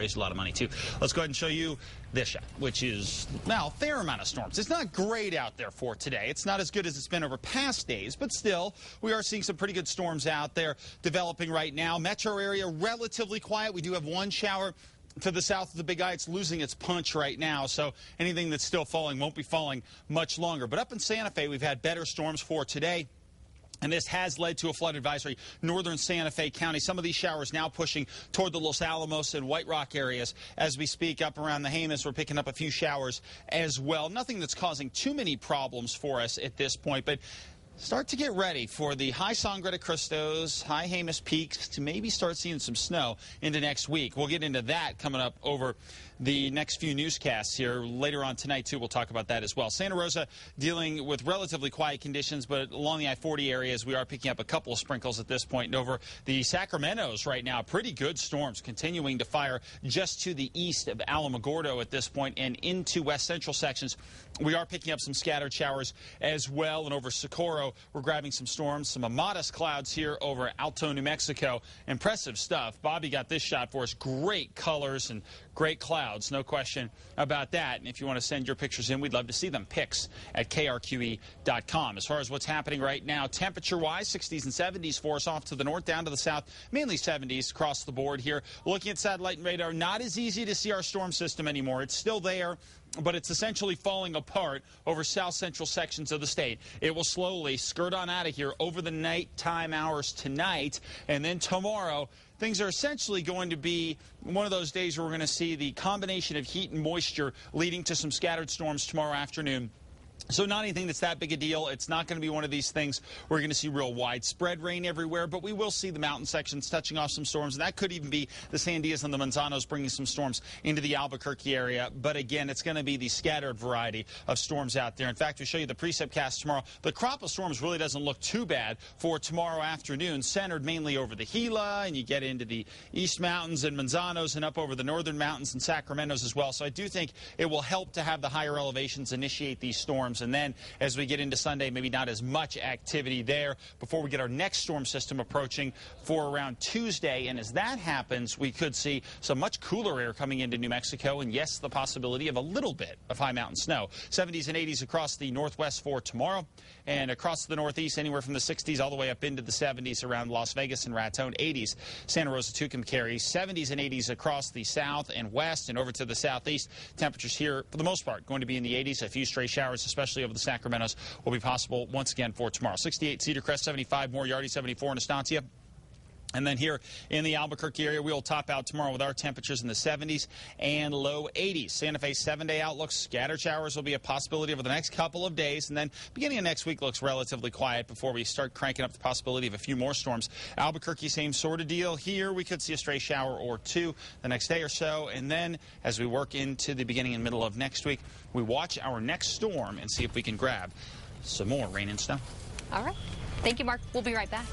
raised a lot of money, too. Let's go ahead and show you this shot, which is, now, a fair amount of storms. It's not great out there for today. It's not as good as it's been over past days, but still, we are seeing some pretty good storms out there developing right now. Metro area, relatively quiet. We do have one shower to the south of the Big I. It's losing its punch right now, so anything that's still falling won't be falling much longer. But up in Santa Fe, we've had better storms for today. And this has led to a flood advisory, northern Santa Fe County. Some of these showers now pushing toward the Los Alamos and White Rock areas as we speak. Up around the Jemez, we're picking up a few showers as well. Nothing that's causing too many problems for us at this point, but start to get ready for the high Sangre de Cristos, high Jemez peaks to maybe start seeing some snow into next week. We'll get into that coming up over the next few newscasts here later on tonight, too. We'll talk about that as well. Santa Rosa dealing with relatively quiet conditions, but along the I-40 areas, we are picking up a couple of sprinkles at this point. And over the Sacramentos right now, pretty good storms continuing to fire just to the east of Alamogordo at this point and into west central sections. We are picking up some scattered showers as well. And over Socorro, we're grabbing some storms, some modest clouds here over Alto, New Mexico. Impressive stuff. Bobby got this shot for us. Great colors and great clouds, no question about that. And if you want to send your pictures in, we'd love to see them. Pics at KRQE.com. As far as what's happening right now, temperature-wise, 60s and 70s for us off to the north, down to the south, mainly 70s across the board here. Looking at satellite and radar, not as easy to see our storm system anymore. It's still there, but it's essentially falling apart over south central sections of the state. It will slowly skirt on out of here over the nighttime hours tonight, and then tomorrow things are essentially going to be one of those days where we're going to see the combination of heat and moisture leading to some scattered storms tomorrow afternoon. So not anything that's that big a deal. It's not going to be one of these things where you're going to see real widespread rain everywhere, but we will see the mountain sections touching off some storms. And that could even be the Sandias and the Manzanos bringing some storms into the Albuquerque area. But again, it's going to be the scattered variety of storms out there. In fact, we show you the precipcast tomorrow. The crop of storms really doesn't look too bad for tomorrow afternoon, centered mainly over the Gila, and you get into the East Mountains and Manzanos and up over the northern mountains and Sacramentos as well. So I do think it will help to have the higher elevations initiate these storms. And then as we get into Sunday, maybe not as much activity there before we get our next storm system approaching for around Tuesday. And as that happens, we could see some much cooler air coming into New Mexico. And yes, the possibility of a little bit of high mountain snow. 70s and 80s across the northwest for tomorrow. And across the northeast, anywhere from the 60s all the way up into the 70s around Las Vegas and Raton. 80s, Santa Rosa, Tucumcari. 70s and 80s across the south and west and over to the southeast. Temperatures here, for the most part, going to be in the 80s. A few stray showers, especially over the Sacramentos, will be possible once again for tomorrow. 68 Cedar Crest, 75 Moriarty, 74 in Estancia. And then here in the Albuquerque area, we'll top out tomorrow with our temperatures in the 70s and low 80s. Santa Fe 7-day outlook. Scattered showers will be a possibility over the next couple of days. And then beginning of next week looks relatively quiet before we start cranking up the possibility of a few more storms. Albuquerque, same sort of deal. Here we could see a stray shower or two the next day or so. And then as we work into the beginning and middle of next week, we watch our next storm and see if we can grab some more rain and snow. All right. Thank you, Mark. We'll be right back.